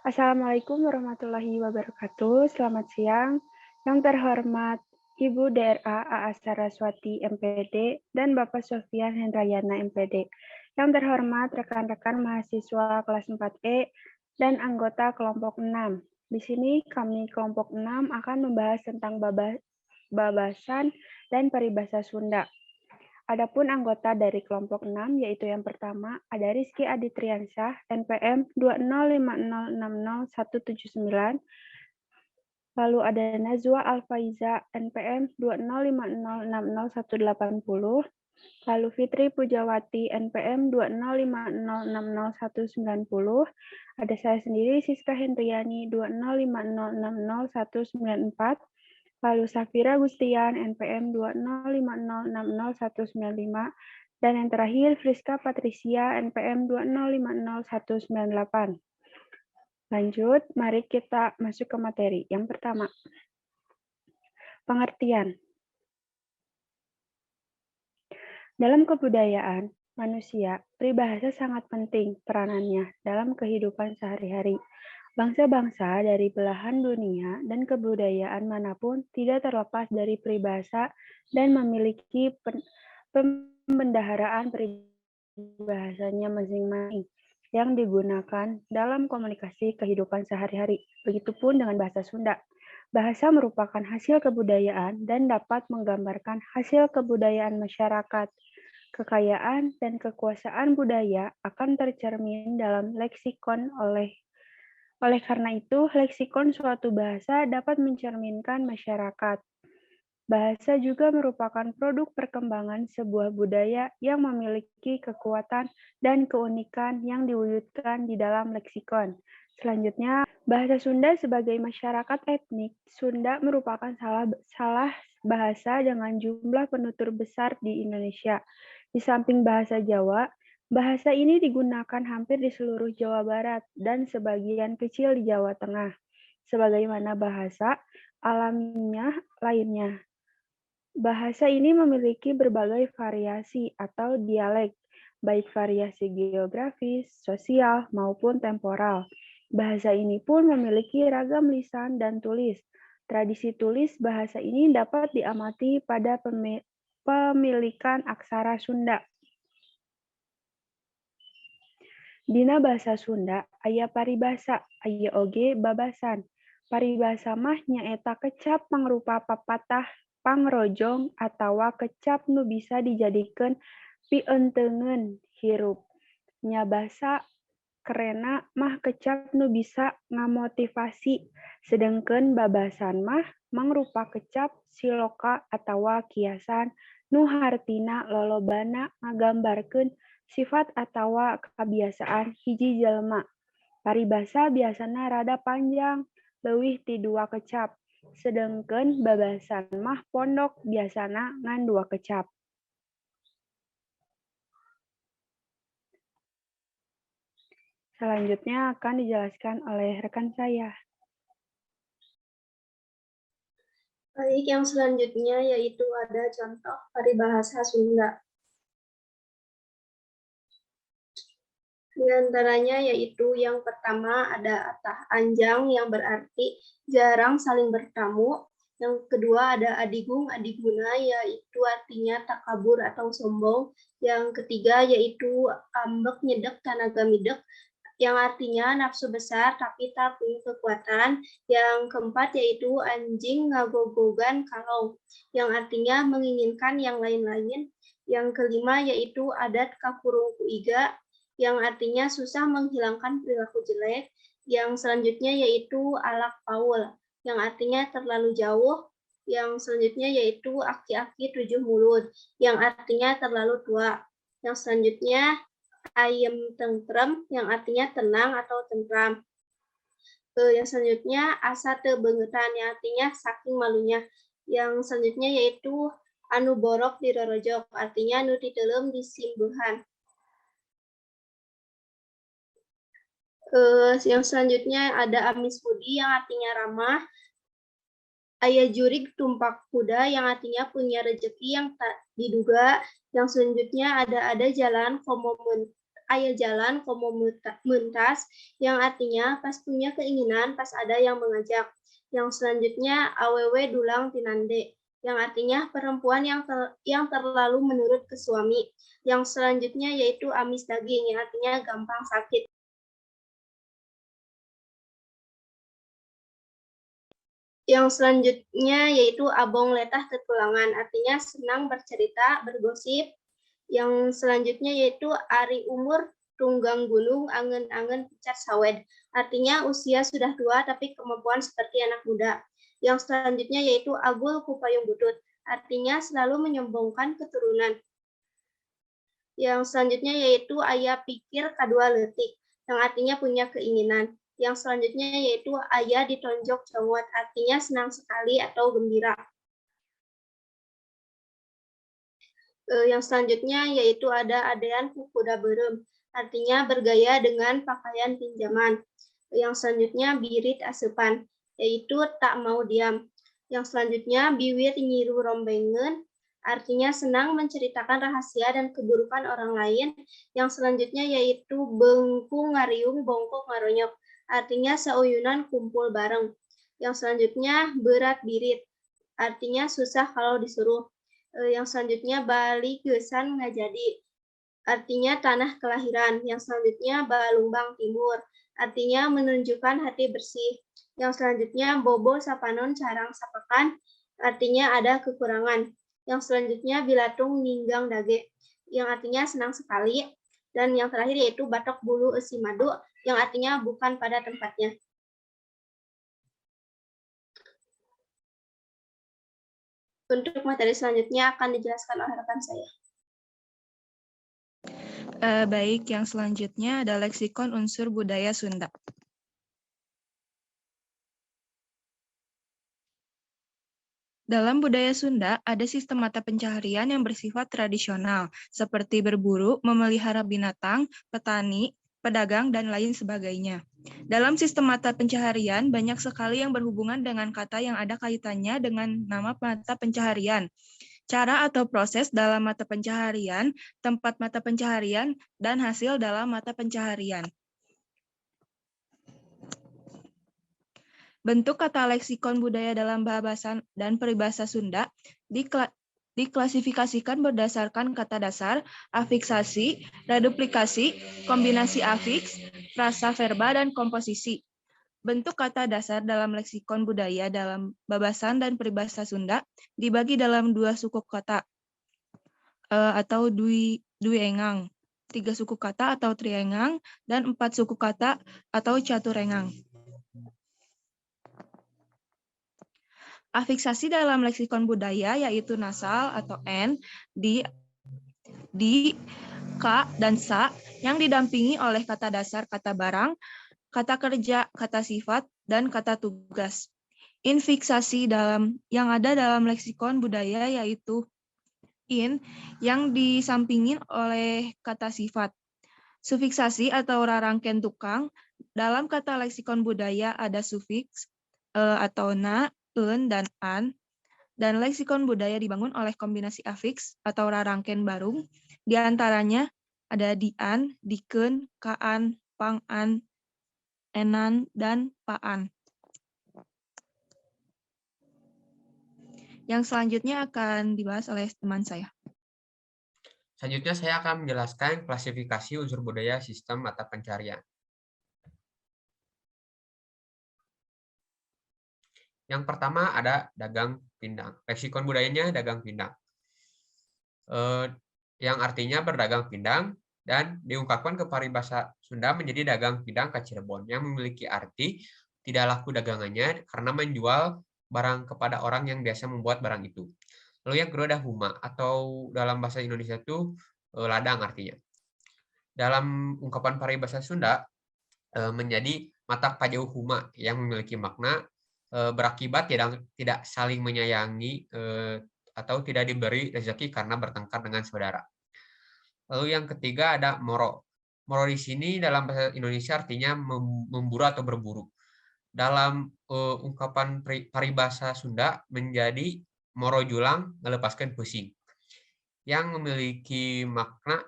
Assalamualaikum warahmatullahi wabarakatuh. Selamat siang. Yang terhormat Ibu DRA AA Saraswati MPD dan Bapak Sofian Hendrayana MPD. Yang terhormat rekan-rekan mahasiswa kelas 4E dan anggota kelompok 6. Di sini kami kelompok 6 akan membahas tentang babasan dan peribahasa Sunda. Adapun anggota dari kelompok 6 yaitu yang pertama ada Rizky Aditriansyah NPM 205060179, lalu ada Nazwa Alfaiza NPM 205060180, lalu Fitri Pujawati NPM 205060190, ada saya sendiri Siska Hendriani 205060194, lalu Safira Gustian NPM 205060195, dan yang terakhir Friska Patricia NPM 2050198. Lanjut, mari kita masuk ke materi. Yang pertama, pengertian. Dalam kebudayaan manusia, peribahasa sangat penting peranannya dalam kehidupan sehari-hari. Bangsa-bangsa dari belahan dunia dan kebudayaan manapun tidak terlepas dari peribahasa dan memiliki pembendaharaan peribahasanya masing-masing yang digunakan dalam komunikasi kehidupan sehari-hari. Begitupun dengan bahasa Sunda. Bahasa merupakan hasil kebudayaan dan dapat menggambarkan hasil kebudayaan masyarakat. Kekayaan dan kekuasaan budaya akan tercermin dalam leksikon. Oleh karena itu, leksikon suatu bahasa dapat mencerminkan masyarakat. Bahasa juga merupakan produk perkembangan sebuah budaya yang memiliki kekuatan dan keunikan yang diwujudkan di dalam leksikon. Selanjutnya, bahasa Sunda sebagai masyarakat etnik. Sunda merupakan salah bahasa dengan jumlah penutur besar di Indonesia. Di samping bahasa Jawa, bahasa ini digunakan hampir di seluruh Jawa Barat dan sebagian kecil di Jawa Tengah, sebagaimana bahasa alamiah lainnya. Bahasa ini memiliki berbagai variasi atau dialek, baik variasi geografis, sosial, maupun temporal. Bahasa ini pun memiliki ragam lisan dan tulis. Tradisi tulis bahasa ini dapat diamati pada pemilikan aksara Sunda. Dina bahasa Sunda aya paribasa, aya oge babasan. Paribasa mah nyaeta kecap mangrupa papatah pangrojong atawa kecap nu bisa dijadikeun pienteungeun hirup. Nya basa kerena mah kecap nu bisa ngamotivasi, sedengkeun babasan mah mangrupa kecap siloka atawa kiasan nu hartina lolobana ngagambarkeun sifat atawa kebiasaan hiji jelema. Paribasa biasana rada panjang, leuwih ti 2 kecap, sedengkeun babasan mah pondok biasana ngan 2 kecap. Selanjutnya akan dijelaskan oleh rekan saya. Baik, yang selanjutnya yaitu ada contoh paribahasa Sunda. Di antaranya yaitu yang pertama ada atah anjang yang berarti jarang saling bertamu. Yang kedua ada adigung adiguna yaitu artinya takabur atau sombong. Yang ketiga yaitu ambek nyedek tanaga midek yang artinya nafsu besar tapi tak punya kekuatan. Yang keempat yaitu anjing ngagogogan kalong yang artinya menginginkan yang lain-lain. Yang kelima yaitu adat kakurung kuiga yang artinya susah menghilangkan perilaku jelek. Yang selanjutnya yaitu alak paul yang artinya terlalu jauh. Yang selanjutnya yaitu aki-aki 7 mulut yang artinya terlalu tua. Yang selanjutnya ayem tentrem yang artinya tenang atau tentram. Yang selanjutnya asa teu beungetan yang artinya saking malunya. Yang selanjutnya yaitu anu borok dirorojok artinya anu diteuleum disimbuhan. Yang selanjutnya ada amis budi yang artinya ramah. Aya jurig tumpak kuda yang artinya punya rezeki yang tak diduga. Yang selanjutnya ada jalan komo aya jalan komo mentas, yang artinya pas punya keinginan, pas ada yang mengajak. Yang selanjutnya awewe dulang tinande, yang artinya perempuan yang terlalu menurut ke suami. Yang selanjutnya yaitu amis daging, yang artinya gampang sakit. Yang selanjutnya yaitu abong letah ketulangan, artinya senang bercerita, bergosip. Yang selanjutnya yaitu ari umur tunggang gunung, angen-angen picat sawed. Artinya usia sudah tua tapi kemampuan seperti anak muda. Yang selanjutnya yaitu agul kupayung butut, artinya selalu menyombongkan keturunan. Yang selanjutnya yaitu ayah pikir kadua letik, yang artinya punya keinginan. Yang selanjutnya yaitu ayah ditonjok congot, artinya senang sekali atau gembira. Yang selanjutnya yaitu ada adean kukuda berem, artinya bergaya dengan pakaian pinjaman. Yang selanjutnya birit asupan, yaitu tak mau diam. Yang selanjutnya biwir nyiru rombengen, artinya senang menceritakan rahasia dan keburukan orang lain. Yang selanjutnya yaitu bengkung ngariung bongkok ngaronyok, artinya seuyunan kumpul bareng. Yang selanjutnya berat birit, artinya susah kalau disuruh. Yang selanjutnya Bali Gesan Ngajadi, artinya tanah kelahiran. Yang selanjutnya Balumbang Timur, artinya menunjukkan hati bersih. Yang selanjutnya Bobo Sapanon Carang Sapakan, artinya ada kekurangan. Yang selanjutnya Bilatung Ninggang Dage, yang artinya senang sekali. Dan yang terakhir yaitu Batok Bulu Esi Madu, yang artinya bukan pada tempatnya. Untuk materi selanjutnya akan dijelaskan oleh rekan saya. Baik, yang selanjutnya ada leksikon unsur budaya Sunda. Dalam budaya Sunda, ada sistem mata pencaharian yang bersifat tradisional, seperti berburu, memelihara binatang, petani, pedagang, dan lain sebagainya. Dalam sistem mata pencaharian, banyak sekali yang berhubungan dengan kata yang ada kaitannya dengan nama mata pencaharian. Cara atau proses dalam mata pencaharian, tempat mata pencaharian, dan hasil dalam mata pencaharian. Bentuk kata leksikon budaya dalam bahasa dan peribahasa Sunda diklasifikasikan berdasarkan kata dasar, afiksasi, reduplikasi, kombinasi afiks, frasa verba, dan komposisi. Bentuk kata dasar dalam leksikon budaya dalam babasan dan peribahasa Sunda dibagi dalam 2 suku kata atau duiengang, 3 suku kata atau triengang, dan 4 suku kata atau caturengang. Afiksasi dalam leksikon budaya yaitu nasal atau N, di, K, dan Sa yang didampingi oleh kata dasar kata barang, kata kerja, kata sifat, dan kata tugas. Infiksasi yang ada dalam leksikon budaya yaitu in yang disampingin oleh kata sifat. Sufiksasi atau rarangken tukang, dalam kata leksikon budaya ada sufiks atau na, en, dan an, dan leksikon budaya dibangun oleh kombinasi afiks atau rarangken barung, diantaranya ada dian, diken, kaan, pangan, enan, dan paan. Yang selanjutnya akan dibahas oleh teman saya. Selanjutnya saya akan menjelaskan klasifikasi unsur budaya sistem mata pencarian. Yang pertama ada dagang pindang. Leksikon budayanya dagang pindang. Yang artinya berdagang pindang dan diungkapkan ke paribasa Sunda menjadi dagang pindang ke Cirebon yang memiliki arti tidak laku dagangannya karena menjual barang kepada orang yang biasa membuat barang itu. Lalu yang kedua ada huma atau dalam bahasa Indonesia itu ladang artinya. Dalam ungkapan paribasa Sunda menjadi mata pajau huma yang memiliki makna berakibat tidak saling menyayangi atau tidak diberi rezeki karena bertengkar dengan saudara. Lalu yang ketiga ada moro. Moro di sini dalam bahasa Indonesia artinya memburu atau berburu. Dalam ungkapan paribasa Sunda menjadi moro julang melepaskan pusing, yang memiliki makna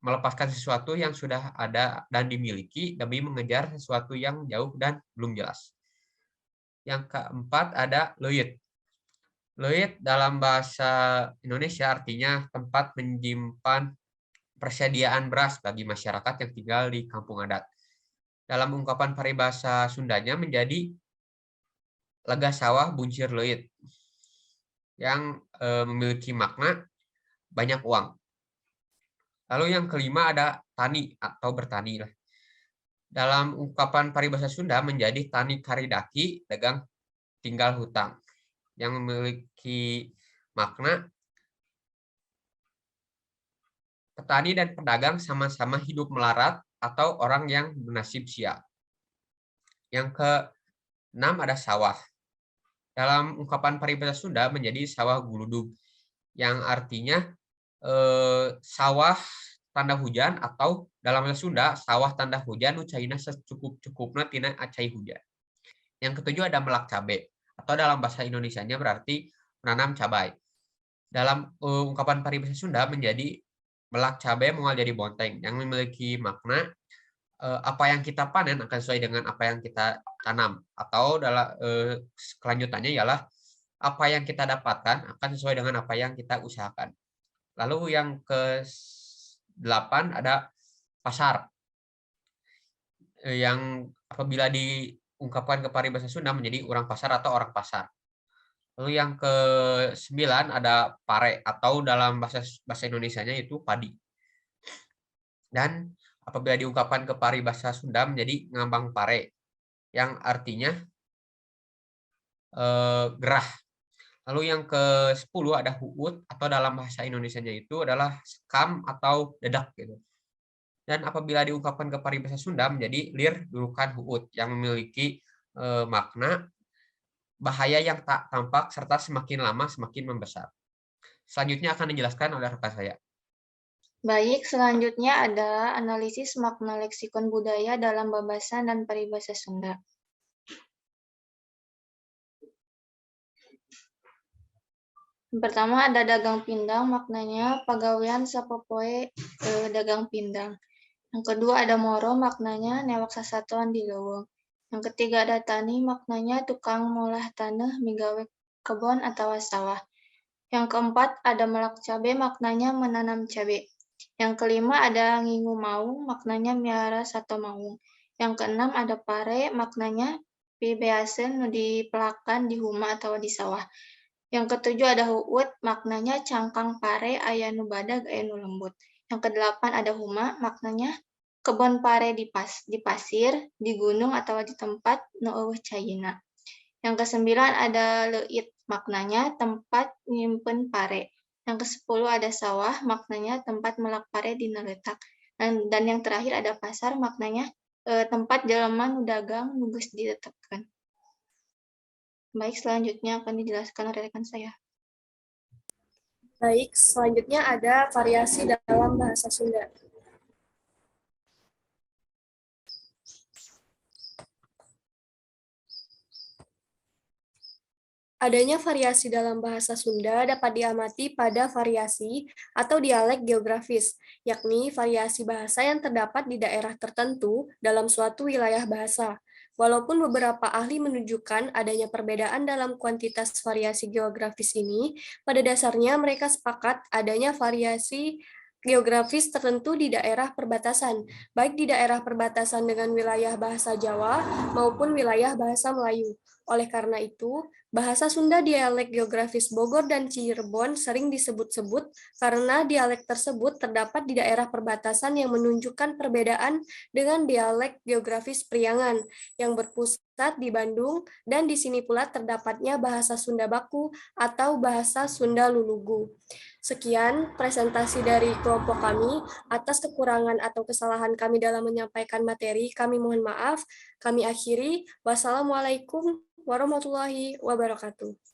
melepaskan sesuatu yang sudah ada dan dimiliki demi mengejar sesuatu yang jauh dan belum jelas. Yang keempat ada leuit. Leuit dalam bahasa Indonesia artinya tempat menyimpan persediaan beras bagi masyarakat yang tinggal di kampung adat. Dalam ungkapan paribasa Sundanya menjadi lega sawah buncir leuit yang memiliki makna banyak uang. Lalu yang kelima ada tani atau bertani. Dalam ungkapan paribasa Sunda menjadi tani karidaki, dagang tinggal hutang, yang memiliki makna petani dan pedagang sama-sama hidup melarat atau orang yang bernasib sial. Yang keenam ada sawah. Dalam ungkapan paribasa Sunda menjadi sawah guludug, yang artinya sawah tanda hujan, atau dalam bahasa Sunda sawah tanda hujan ucaina secukup-cukupna tina acai hujan. Yang ketujuh ada melak cabe, atau dalam bahasa Indonesianya berarti menanam cabai. Dalam ungkapan paribasa Sunda menjadi melak cabe mual jadi bonteng, yang memiliki makna apa yang kita panen akan sesuai dengan apa yang kita tanam, atau dalam kelanjutannya ialah apa yang kita dapatkan akan sesuai dengan apa yang kita usahakan. Lalu yang ke-8 ada pasar, yang apabila diungkapkan ke paribasa Sunda menjadi orang pasar atau orang pasar. Lalu yang ke-9 ada pare, atau dalam bahasa Indonesianya itu padi. Dan apabila diungkapkan ke paribasa Sunda menjadi ngambang pare, yang artinya gerah. Lalu yang ke-10 ada huut, atau dalam bahasa Indonesianya itu adalah sekam atau dedak gitu. Dan apabila diungkapkan ke paribasa Sunda menjadi lir durukan huut, yang memiliki makna bahaya yang tak tampak serta semakin lama semakin membesar. Selanjutnya akan dijelaskan oleh rekan saya. Baik, selanjutnya ada analisis makna leksikon budaya dalam babasan dan paribasa Sunda. Yang pertama ada dagang pindang, maknanya pagawean sapopoe dagang pindang. Yang kedua ada moro, maknanya newak sasatuan di leuweung. Yang ketiga ada tani, maknanya tukang molah tanah migawe kebon atau sawah. Yang keempat ada melak cabe, maknanya menanam cabe. Yang kelima ada ngingu maung, maknanya miara sato maung. Yang keenam ada pare, maknanya pibeaseun nu dipelakan di huma atau di sawah. Yang ketujuh ada huut, maknanya cangkang pare aya nu badag aya nu lembut. Yang kedelapan ada huma, maknanya kebon pare di pasir, di gunung atau di tempat nu eueuh cayina. Yang kesembilan ada leuit, maknanya tempat nyimpen pare. Yang ke-10 ada sawah, maknanya tempat melak pare dina leutak. Dan yang terakhir ada pasar, maknanya tempat jelema nu dagang nu geus ditetepkeun. Baik, selanjutnya akan dijelaskan oleh rekan saya. Baik, selanjutnya ada variasi dalam bahasa Sunda. Adanya variasi dalam bahasa Sunda dapat diamati pada variasi atau dialek geografis, yakni variasi bahasa yang terdapat di daerah tertentu dalam suatu wilayah bahasa. Walaupun beberapa ahli menunjukkan adanya perbedaan dalam kuantitas variasi geografis ini, pada dasarnya mereka sepakat adanya variasi geografis tertentu di daerah perbatasan, baik di daerah perbatasan dengan wilayah bahasa Jawa maupun wilayah bahasa Melayu. Oleh karena itu, bahasa Sunda dialek geografis Bogor dan Cirebon sering disebut-sebut karena dialek tersebut terdapat di daerah perbatasan yang menunjukkan perbedaan dengan dialek geografis Priangan yang berpusat di Bandung, dan di sini pula terdapatnya bahasa Sunda Baku atau bahasa Sunda Lulugu. Sekian presentasi dari kelompok kami. Atas kekurangan atau kesalahan kami dalam menyampaikan materi, kami mohon maaf. Kami akhiri. Wassalamualaikum warahmatullahi wabarakatuh.